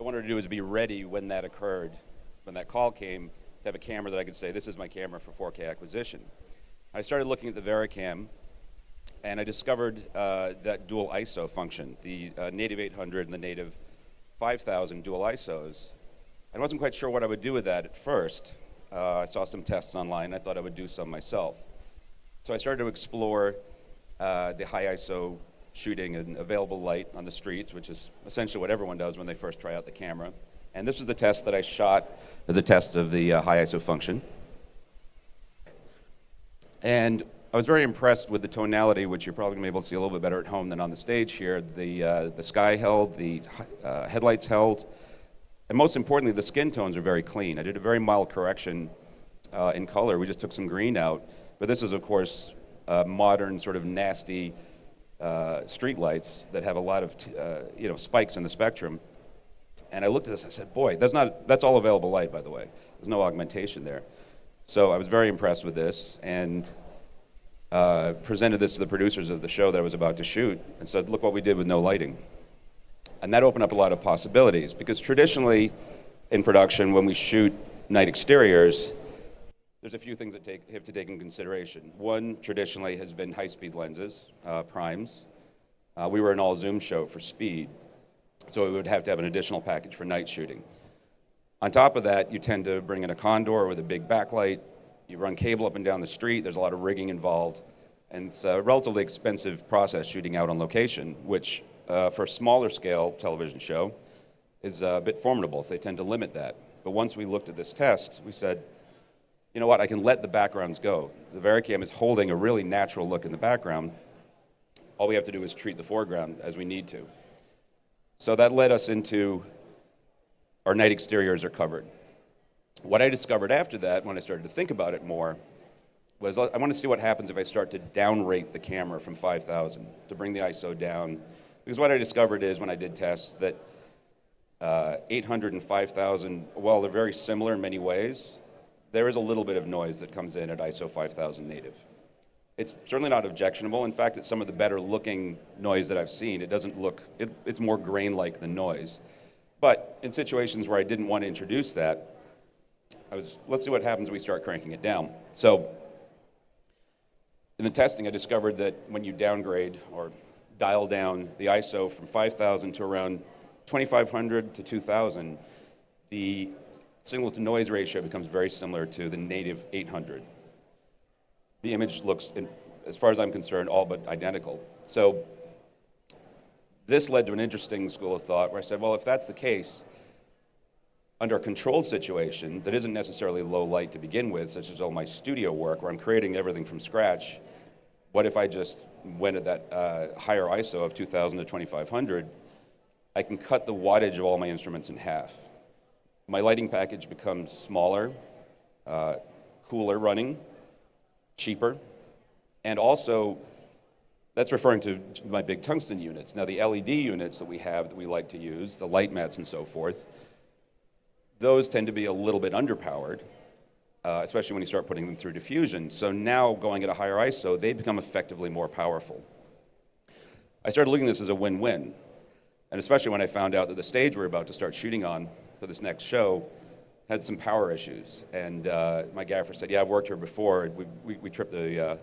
I wanted to do is be ready when that occurred, when that call came, to have a camera that I could say, this is my camera for 4K acquisition. I started looking at the Varicam, and I discovered that dual ISO function, the native 800 and the native 5000 dual ISOs. I wasn't quite sure what I would do with that at first. I saw some tests online. I thought I would do some myself. So I started to explore the high ISO shooting and available light on the streets, which is essentially what everyone does when they first try out the camera. And this was the test that I shot as a test of the high ISO function. And I was very impressed with the tonality, which you're probably going to be able to see a little bit better at home than on the stage here. The sky held, the headlights held, and most importantly, the skin tones are very clean. I did a very mild correction in color. We just took some green out. But this is, of course, modern, sort of nasty street lights that have a lot of spikes in the spectrum. And I looked at this, I said, boy, that's all available light, by the way. There's no augmentation there. So I was very impressed with this, and presented this to the producers of the show that I was about to shoot, and said, look what we did with no lighting. And that opened up a lot of possibilities, because traditionally in production, when we shoot night exteriors, there's a few things that have to take in consideration. One, traditionally, has been high-speed lenses, primes. We were an all-zoom show for speed, so we would have to have an additional package for night shooting. On top of that, you tend to bring in a condor with a big backlight. You run cable up and down the street. There's a lot of rigging involved. And it's a relatively expensive process shooting out on location, which for a smaller scale television show is a bit formidable, so they tend to limit that. But once we looked at this test, we said, you know what, I can let the backgrounds go. The Varicam is holding a really natural look in the background. All we have to do is treat the foreground as we need to. So that led us into our night exteriors are covered. What I discovered after that, when I started to think about it more, was I want to see what happens if I start to downrate the camera from 5,000 to bring the ISO down. Because what I discovered is when I did tests that 800 and 5,000, while they're very similar in many ways, there is a little bit of noise that comes in at ISO 5000 native. It's certainly not objectionable. In fact, it's some of the better looking noise that I've seen. It doesn't look, it's more grain-like than noise. But in situations where I didn't want to introduce that, let's see what happens when we start cranking it down. So in the testing, I discovered that when you downgrade or dial down the ISO from 5,000 to around 2,500 to 2,000, the signal to noise ratio becomes very similar to the native 800. The image looks, as far as I'm concerned, all but identical. So this led to an interesting school of thought where I said, well, if that's the case, under a controlled situation that isn't necessarily low light to begin with, such as all my studio work where I'm creating everything from scratch, what if I just went at that higher ISO of 2,000 to 2,500? I can cut the wattage of all my instruments in half. My lighting package becomes smaller, cooler running, cheaper, and also that's referring to my big tungsten units. Now the LED units that we have that we like to use, the light mats and so forth, those tend to be a little bit underpowered, especially when you start putting them through diffusion. So now going at a higher ISO, they become effectively more powerful. I started looking at this as a win-win, and especially when I found out that the stage we're about to start shooting on for this next show had some power issues. And my gaffer said, yeah, I've worked here before. We tripped the,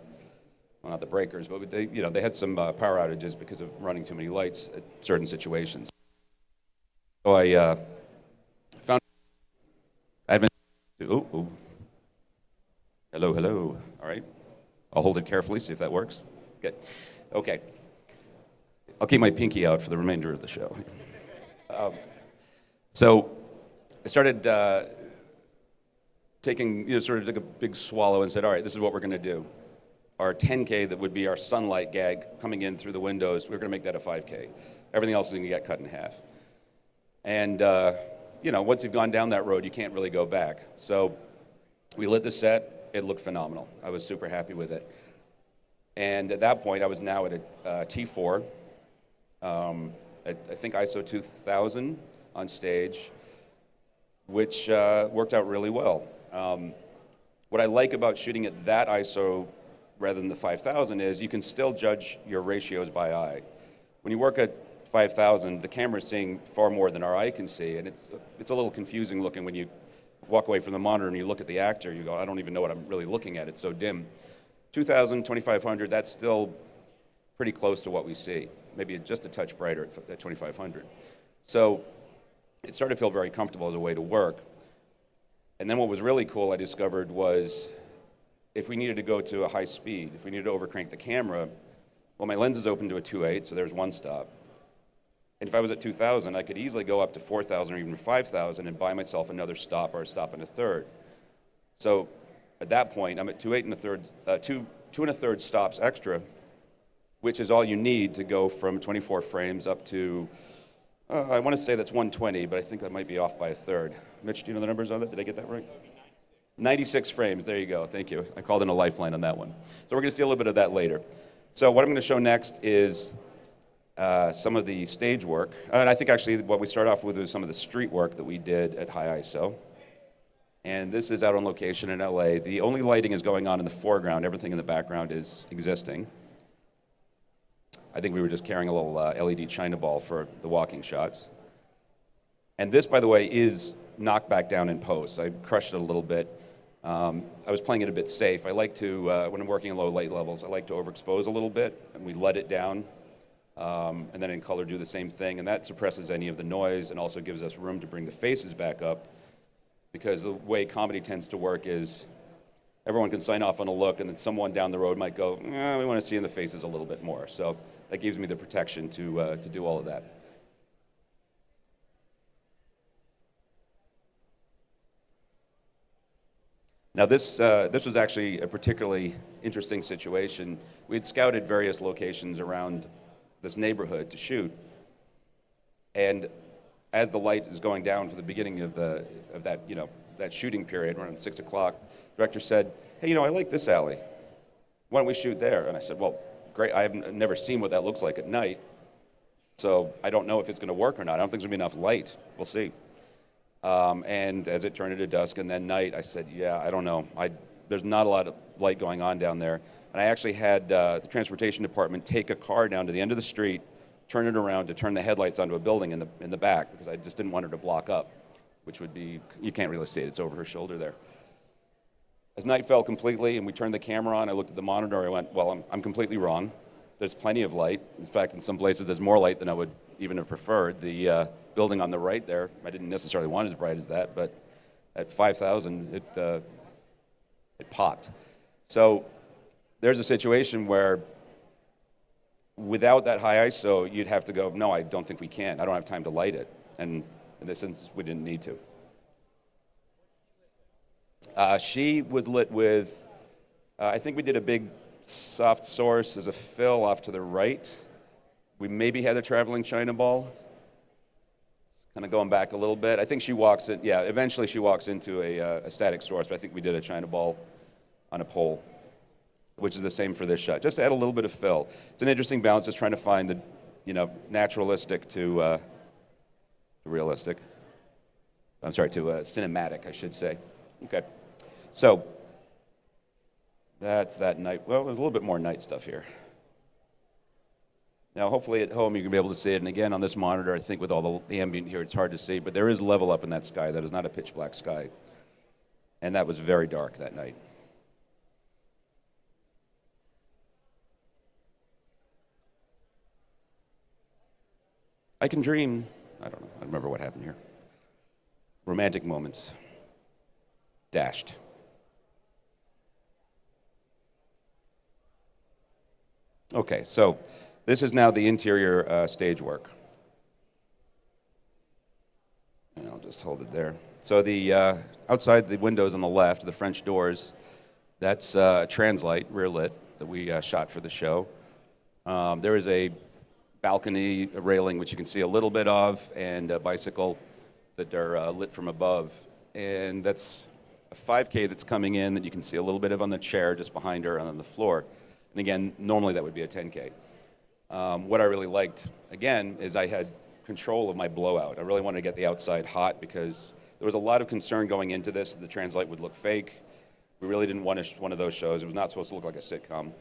well, not the breakers, but they had some power outages because of running too many lights at certain situations. So I found, I've been, hello, all right. I'll hold it carefully, see if that works. Good, okay. I'll keep my pinky out for the remainder of the show. So I started sort of took a big swallow and said, all right, this is what we're going to do. Our 10K that would be our sunlight gag coming in through the windows, we're going to make that a 5K. Everything else is going to get cut in half. And, once you've gone down that road, you can't really go back. So we lit the set. It looked phenomenal. I was super happy with it. And at that point, I was now at a T4, I think ISO 2000 on stage, which worked out really well. What I like about shooting at that ISO rather than the 5000 is you can still judge your ratios by eye. When you work at 5,000, the camera's seeing far more than our eye can see, and it's a little confusing looking when you walk away from the monitor and you look at the actor, you go, I don't even know what I'm really looking at, it's so dim. 2,000, 2,500, that's still pretty close to what we see, maybe just a touch brighter at 2,500. So it started to feel very comfortable as a way to work. And then what was really cool I discovered was if we needed to go to a high speed, if we needed to overcrank the camera, well, my lens is open to a 2.8, so there's one stop. And if I was at 2,000, I could easily go up to 4,000 or even 5,000 and buy myself another stop or a stop and a third. So at that point, I'm at 2.1/3 stops extra, which is all you need to go from 24 frames up to, I want to say that's 120, but I think that might be off by a third. Mitch, do you know the numbers on that? Did I get that right? 96 frames, there you go, thank you. I called in a lifeline on that one. So we're going to see a little bit of that later. So what I'm going to show next is some of the stage work. And I think actually what we start off with is some of the street work that we did at high ISO. And this is out on location in LA. The only lighting is going on in the foreground. Everything in the background is existing. I think we were just carrying a little LED China ball for the walking shots. And this, by the way, is knocked back down in post. I crushed it a little bit. I was playing it a bit safe. I like to, when I'm working in low light levels, I like to overexpose a little bit, and we let it down. And then in color do the same thing, and that suppresses any of the noise and also gives us room to bring the faces back up, because the way comedy tends to work is everyone can sign off on a look, and then someone down the road might go, we want to see in the faces a little bit more. So that gives me the protection to do all of that. Now this was actually a particularly interesting situation. We had scouted various locations around this neighborhood to shoot, and as the light is going down for the beginning of that that shooting period around 6 o'clock, the director said, hey, I like this alley. Why don't we shoot there? And I said, well, great. I have never seen what that looks like at night, so I don't know if it's going to work or not. I don't think there's going to be enough light. We'll see. And as it turned into dusk and then night, I said, yeah, I don't know. There's not a lot of light going on down there. And I actually had the transportation department take a car down to the end of the street, turn it around to turn the headlights onto a building in the back, because I just didn't want her to block up, which would be, you can't really see it, it's over her shoulder there. As night fell completely and we turned the camera on, I looked at the monitor, I went, well, I'm completely wrong. There's plenty of light. In fact, in some places there's more light than I would even have preferred. The building on the right there, I didn't necessarily want as bright as that, but at 5,000, it popped. So there's a situation where without that high ISO, you'd have to go, no, I don't think we can. I don't have time to light it. And in this instance, we didn't need to. She was lit with, I think we did a big soft source as a fill off to the right. We maybe had a traveling China ball. Kind of going back a little bit. I think she walks in, yeah, eventually she walks into a static source, but I think we did a China ball on a pole, which is the same for this shot. Just to add a little bit of fill. It's an interesting balance, just trying to find the, naturalistic to realistic. I'm sorry, to cinematic, I should say. Okay, so that's that night. Well, there's a little bit more night stuff here. Now, hopefully at home you can be able to see it. And again, on this monitor, I think with all the ambient here, it's hard to see. But there is level up in that sky. That is not a pitch black sky. And that was very dark that night. I can dream. I don't know. I don't remember what happened here. Romantic moments. Dashed. Okay, so this is now the interior stage work. And I'll just hold it there. So the outside the windows on the left, the French doors, that's Translight, rear lit, that we shot for the show. There is a balcony railing, which you can see a little bit of, and a bicycle that are lit from above. And that's a 5K that's coming in that you can see a little bit of on the chair just behind her and on the floor. And again, normally that would be a 10K. What I really liked, again, is I had control of my blowout. I really wanted to get the outside hot because there was a lot of concern going into this that the Translight would look fake. We really didn't want one of those shows. It was not supposed to look like a sitcom.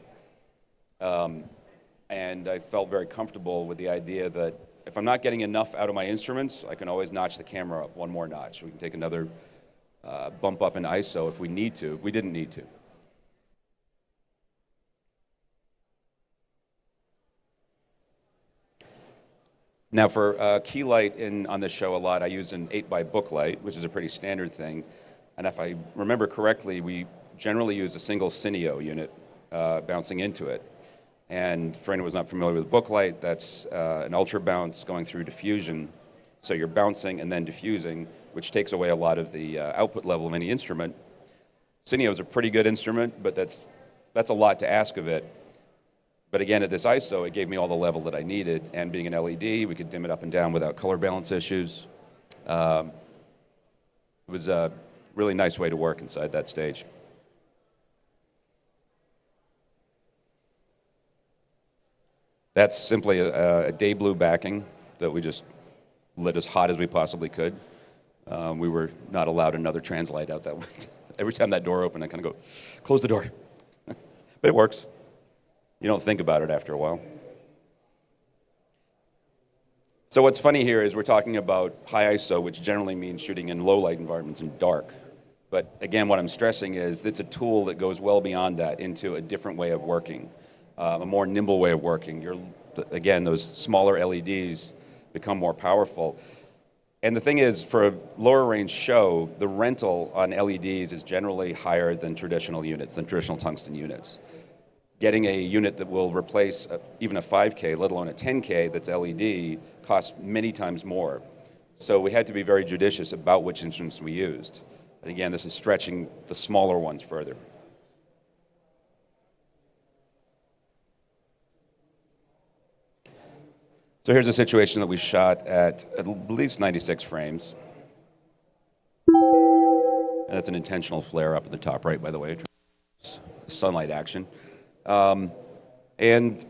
And I felt very comfortable with the idea that if I'm not getting enough out of my instruments, I can always notch the camera up one more notch. We can take another bump up in ISO if we need to. We didn't need to. Now for key light on this show a lot, I use an 8x book light, which is a pretty standard thing. And if I remember correctly, we generally use a single Cineo unit bouncing into it. And for anyone who's not familiar with book light, that's an ultra bounce going through diffusion. So you're bouncing and then diffusing, which takes away a lot of the output level of any instrument. Cineo is a pretty good instrument, but that's a lot to ask of it. But again, at this ISO, it gave me all the level that I needed. And being an LED, we could dim it up and down without color balance issues. It was a really nice way to work inside that stage. That's simply a day blue backing that we just lit as hot as we possibly could. We were not allowed another translight out that way. Every time that door opened, I kind of go, close the door. But it works. You don't think about it after a while. So what's funny here is we're talking about high ISO, which generally means shooting in low light environments and dark. But again, what I'm stressing is it's a tool that goes well beyond that into a different way of working, a more nimble way of working. Again, those smaller LEDs become more powerful. And the thing is, for a lower range show, the rental on LEDs is generally higher than traditional units, than traditional tungsten units. Getting a unit that will replace even a 5K, let alone a 10K that's LED, costs many times more. So we had to be very judicious about which instruments we used. And again, this is stretching the smaller ones further. So here's a situation that we shot at least 96 frames. And that's an intentional flare up at the top right, by the way. Sunlight action. And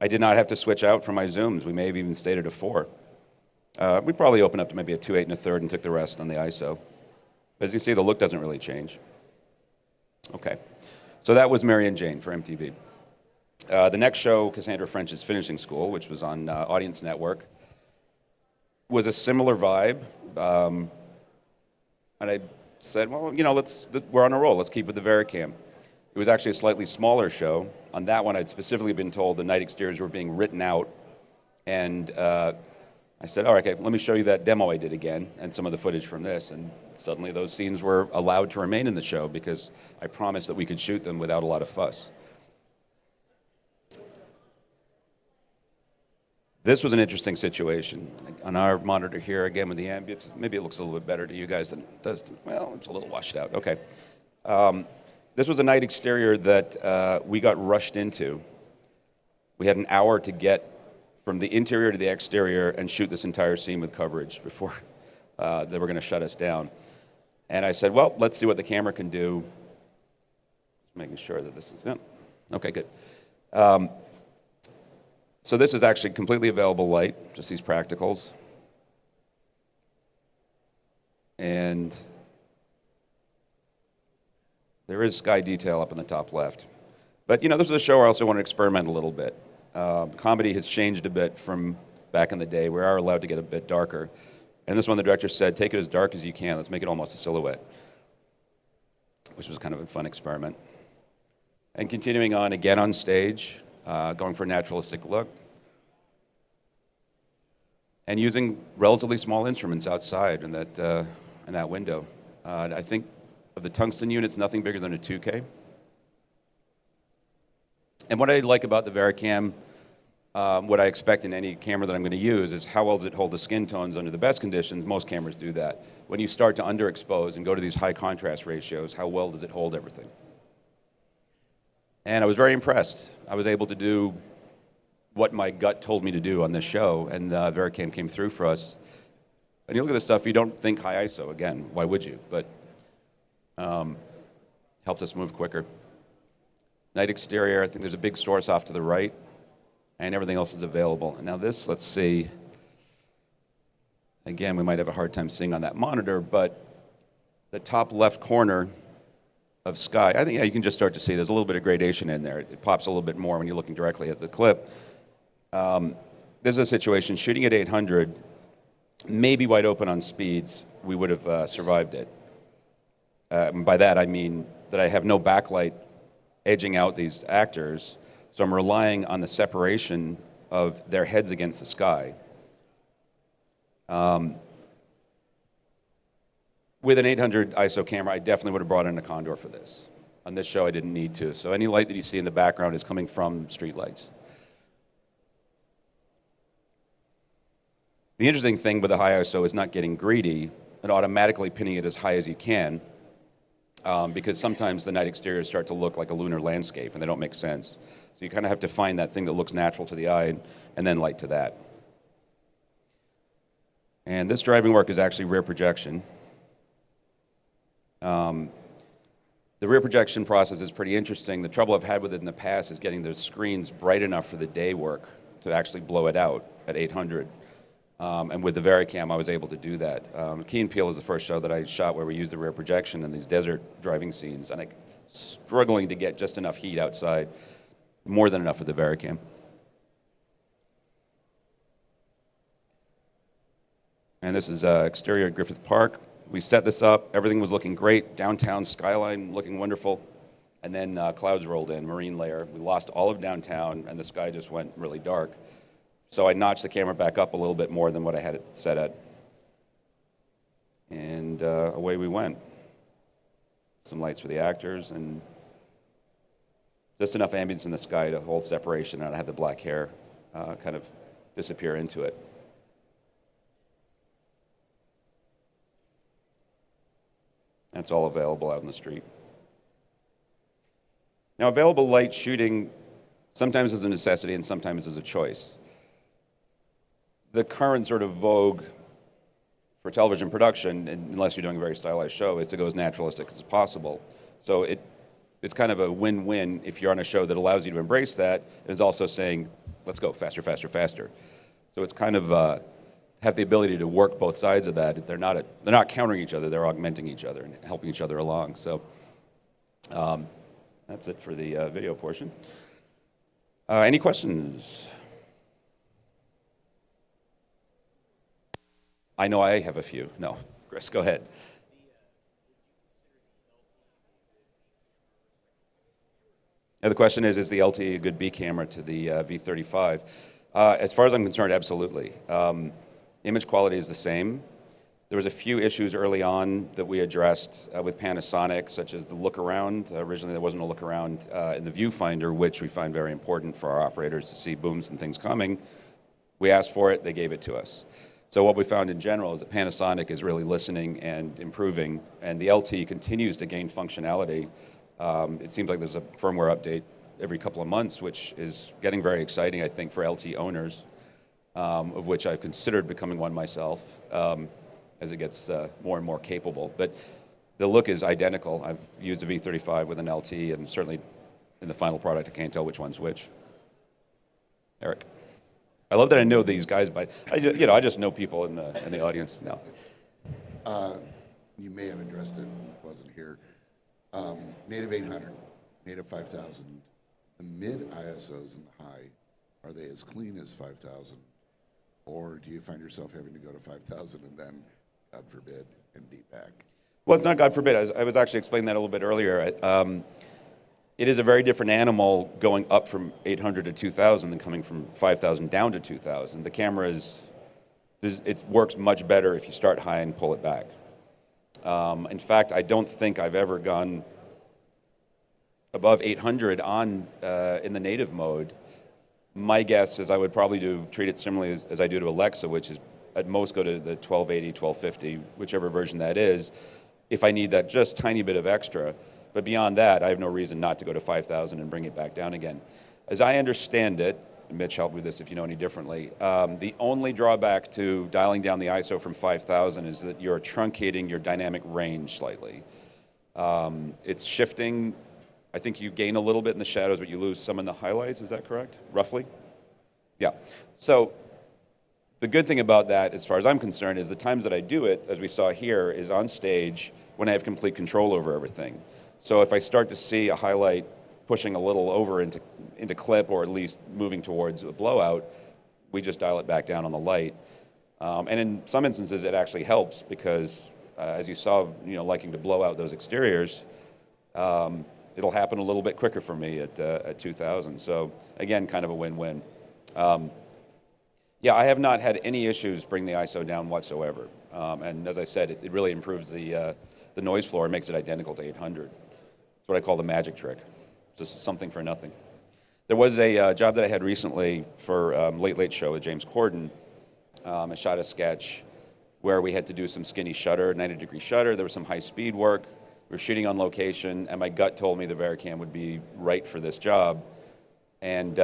I did not have to switch out from my zooms. We may have even stayed at a 4. We probably opened up to maybe a 2.8 1/3 and took the rest on the ISO. But as you see, the look doesn't really change. Okay, so that was Mary and Jane for MTV. The next show, Cassandra French's Finishing School, which was on Audience Network, was a similar vibe. And I said, well, you know, we're on a roll. Let's keep with the Varicam. It was actually a slightly smaller show. On that one, I'd specifically been told the night exteriors were being written out. And I said, all right, okay, let me show you that demo I did again and some of the footage from this. And suddenly those scenes were allowed to remain in the show because I promised that we could shoot them without a lot of fuss. This was an interesting situation. On our monitor here, again with the ambience, maybe it looks a little bit better to you guys than it does to, well, it's a little washed out. Okay. This was a night exterior that we got rushed into. We had an hour to get from the interior to the exterior and shoot this entire scene with coverage before they were going to shut us down. And I said, well, let's see what the camera can do. Just making sure that this is, yeah. Okay, good. So this is actually completely available light, just these practicals. And there is sky detail up in the top left. But, you know, this is a show where I also want to experiment a little bit. Comedy has changed a bit from back in the day. We are allowed to get a bit darker. And this one, the director said, take it as dark as you can. Let's make it almost a silhouette, which was kind of a fun experiment. And continuing on, again on stage, going for a naturalistic look. And using relatively small instruments outside in that window. I think of the tungsten units, nothing bigger than a 2K. And what I like about the Varicam, what I expect in any camera that I'm going to use, is how well does it hold the skin tones under the best conditions. Most cameras do that. When you start to underexpose and go to these high contrast ratios, how well does it hold everything? And I was very impressed. I was able to do what my gut told me to do on this show, and Varicam came through for us. And you look at this stuff, you don't think high ISO. Again, why would you? But helped us move quicker. Night exterior, I think there's a big source off to the right, and everything else is available. And now this, let's see. Again, we might have a hard time seeing on that monitor, but the top left corner of sky, I think, yeah, you can just start to see there's a little bit of gradation in there. It pops a little bit more when you're looking directly at the clip. this is a situation, shooting at 800, maybe wide open on speeds, we would have survived it. By that I mean that I have no backlight edging out these actors, so I'm relying on the separation of their heads against the sky. With an 800 ISO camera, I definitely would have brought in a Condor for this. On this show, I didn't need to, so any light that you see in the background is coming from street lights. The interesting thing with the high ISO is not getting greedy and automatically pinning it as high as you can, because sometimes the night exteriors start to look like a lunar landscape and they don't make sense. So you kind of have to find that thing that looks natural to the eye and then light to that. And this driving work is actually rear projection. The rear projection process is pretty interesting. The trouble I've had with it in the past is getting the screens bright enough for the day work to actually blow it out at 800. And with the Varicam, I was able to do that. Key and Peele is the first show that I shot where we used the rear projection in these desert driving scenes, and I'm struggling to get just enough heat outside, more than enough with the Varicam. And this is exterior at Griffith Park. We set this up, everything was looking great, downtown skyline looking wonderful, and then clouds rolled in, marine layer. We lost all of downtown, and the sky just went really dark. So I notched the camera back up a little bit more than what I had it set at. And away we went. Some lights for the actors, and just enough ambience in the sky to hold separation and have the black hair kind of disappear into it. That's all available out in the street. Now, available light shooting sometimes is a necessity and sometimes is a choice. The current sort of vogue for television production, unless you're doing a very stylized show, is to go as naturalistic as possible. So it's kind of a win-win if you're on a show that allows you to embrace that, and is also saying, let's go faster, faster, faster. So it's kind of have the ability to work both sides of that. They're not countering each other, they're augmenting each other and helping each other along. So that's it for the video portion. Any questions? I know I have a few. No, Chris, go ahead. Now the question is the LT a good B camera to the V35? As far as I'm concerned, absolutely. Image quality is the same. There was a few issues early on that we addressed with Panasonic, such as the look around. Originally there wasn't a look around in the viewfinder, which we find very important for our operators to see booms and things coming. We asked for it, they gave it to us. So what we found in general is that Panasonic is really listening and improving, and the LT continues to gain functionality. It seems like there's a firmware update every couple of months, which is getting very exciting, I think, for LT owners, of which I've considered becoming one myself as it gets more and more capable. But the look is identical. I've used a V35 with an LT, and certainly in the final product, I can't tell which one's which. Eric. I love that I know these guys, but I just know people in the audience now. You may have addressed it, wasn't here. Native 800, native 5000. The mid ISOs and the high, are they as clean as 5000, or do you find yourself having to go to 5000 and then, God forbid, and deep back? Well, it's not God forbid. I was actually explaining that a little bit earlier. It is a very different animal going up from 800 to 2000 than coming from 5000 down to 2000. The camera it works much better if you start high and pull it back. In fact, I don't think I've ever gone above 800 in the native mode. My guess is I would probably treat it similarly as I do to Alexa, which is at most go to the 1280, 1250, whichever version that is, if I need that just tiny bit of extra. But beyond that, I have no reason not to go to 5,000 and bring it back down again. As I understand it, Mitch, help with this if you know any differently, the only drawback to dialing down the ISO from 5,000 is that you're truncating your dynamic range slightly. It's shifting. I think you gain a little bit in the shadows, but you lose some in the highlights. Is that correct, roughly? Yeah. So the good thing about that, as far as I'm concerned, is the times that I do it, as we saw here, is on stage when I have complete control over everything. So if I start to see a highlight pushing a little over into clip, or at least moving towards a blowout, we just dial it back down on the light. And in some instances, it actually helps because, as you saw, liking to blow out those exteriors, it'll happen a little bit quicker for me at 2000. So again, kind of a win-win. Yeah, I have not had any issues bringing the ISO down whatsoever. And as I said, it really improves the noise floor and makes it identical to 800. It's what I call the magic trick. It's just something for nothing. There was a job that I had recently for Late Late Show with James Corden. I shot a sketch where we had to do some skinny shutter, 90-degree shutter. There was some high-speed work. We were shooting on location, and my gut told me the Varicam would be right for this job. And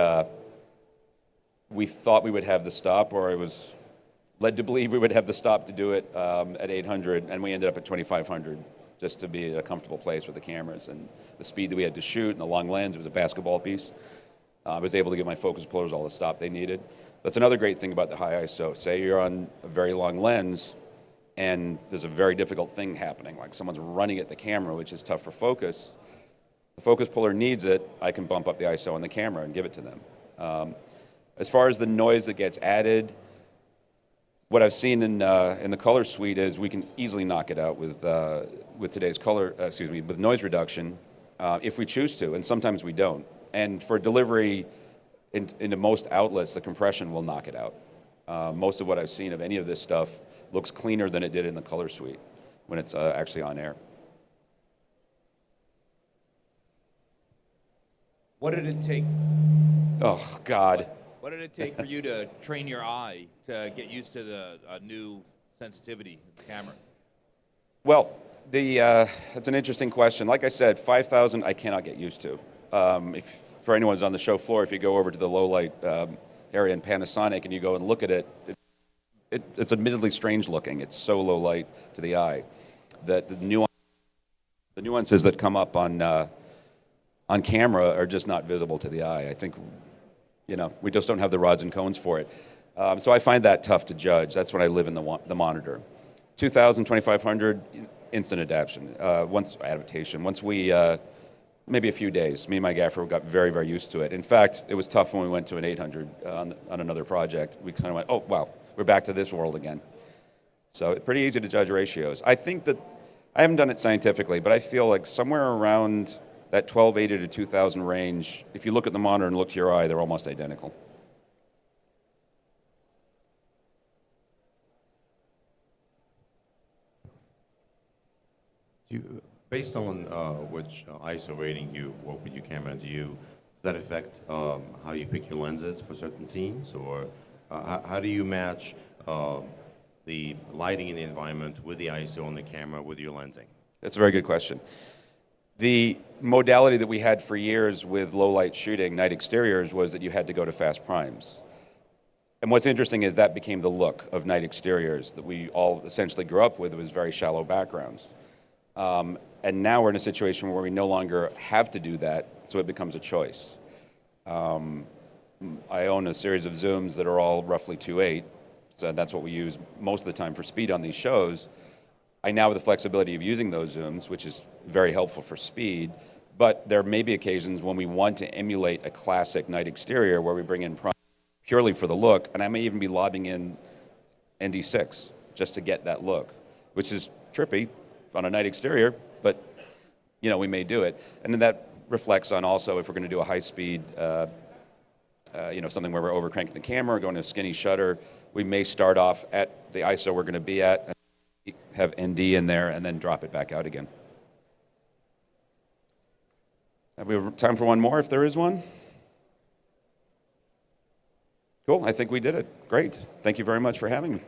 we thought we would have the stop, or I was led to believe we would have the stop to do it at 800, and we ended up at 2500 just to be at a comfortable place with the cameras. And the speed that we had to shoot and the long lens, it was a basketball piece. I was able to give my focus pullers all the stop they needed. That's another great thing about the high ISO. Say you're on a very long lens and there's a very difficult thing happening, like someone's running at the camera, which is tough for focus. The focus puller needs it, I can bump up the ISO on the camera and give it to them. As far as the noise that gets added, what I've seen in the color suite is we can easily knock it out with today's with noise reduction if we choose to, and sometimes we don't. And for delivery into most outlets, the compression will knock it out. Most of what I've seen of any of this stuff looks cleaner than it did in the color suite when it's actually on air. What did it take? Oh, God. What did it take for you to train your eye to get used to the new sensitivity of the camera? Well, it's an interesting question. Like I said, 5,000 I cannot get used to. For anyone who's on the show floor, if you go over to the low light area in Panasonic and you go and look at it, it's admittedly strange looking. It's so low light to the eye that the nuances that come up on camera are just not visible to the eye. I think, we just don't have the rods and cones for it. So I find that tough to judge. That's when I live in the monitor. 2,000, 2,500, instant adaptation. Once we, maybe a few days, me and my gaffer got very, very used to it. In fact, it was tough when we went to an 800 on another project. We kind of went, oh, wow, we're back to this world again. So pretty easy to judge ratios. I think that, I haven't done it scientifically, but I feel like somewhere around that 1280 to 2000 range, if you look at the monitor and look to your eye, they're almost identical. Based on which ISO rating you work with your camera, does that affect how you pick your lenses for certain scenes, or how do you match the lighting in the environment with the ISO on the camera with your lensing? That's a very good question. The modality that we had for years with low light shooting, night exteriors, was that you had to go to fast primes. And what's interesting is that became the look of night exteriors that we all essentially grew up with. It was very shallow backgrounds. And now we're in a situation where we no longer have to do that, so it becomes a choice. I own a series of zooms that are all roughly 2.8, so that's what we use most of the time for speed on these shows. I now have the flexibility of using those zooms, which is very helpful for speed, but there may be occasions when we want to emulate a classic night exterior where we bring in prime purely for the look, and I may even be lobbing in ND6 just to get that look, which is trippy on a night exterior, but we may do it. And then that reflects on also if we're going to do a high speed, something where we're overcranking the camera, going to a skinny shutter, we may start off at the ISO we're going to be at, have ND in there, and then drop it back out again. Have we have time for one more if there is one? Cool, I think we did it. Great. Thank you very much for having me.